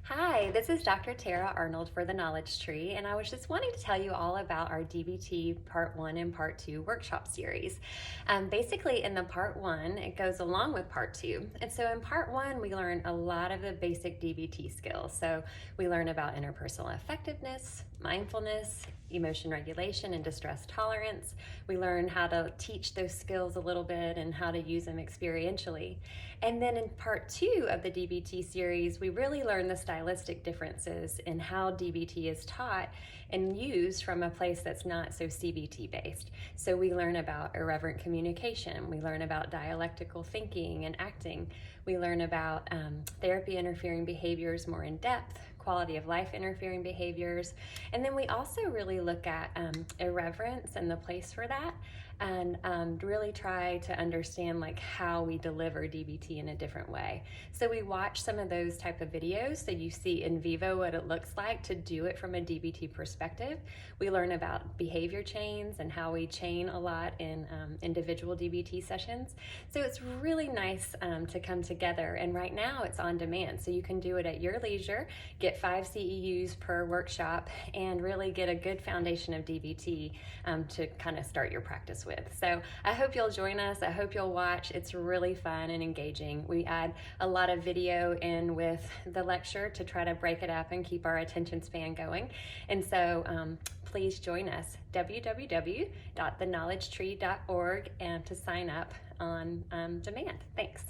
Hi, this is Dr. Tara Arnold for the Knowledge Tree, and I was just wanting to tell you all about our DBT Part 1 and Part 2 workshop series. Basically, in the Part 1, it goes along with Part 2. And so in Part 1, we learn a lot of the basic DBT skills. So we learn about interpersonal effectiveness, mindfulness, emotion regulation, and distress tolerance. We learn how to teach those skills a little bit and how to use them experientially. And then in Part 2 of the DBT series, we really learn the stylistic differences in how DBT is taught and used from a place that's not so CBT based. So we learn about irreverent communication, we learn about dialectical thinking and acting, we learn about therapy interfering behaviors more in depth, quality of life interfering behaviors, and then we also really look at irreverence and the place for that, and really try to understand like how we deliver DBT in a different way. So we watch some of those type of videos so you see in vivo what it looks like to do it from a DBT perspective. We learn about behavior chains and how we chain a lot in individual DBT sessions. So it's really nice to come together, and right now it's on demand, so you can do it at your leisure, get 5 CEUs per workshop, and really get a good foundation of DBT to kind of start your practice with. So I hope you'll join us. I hope you'll watch. It's really fun and engaging. We add a lot of video in with the lecture to try to break it up and keep our attention span going. And so please join us, www.theknowledgetree.org, and to sign up on demand. Thanks.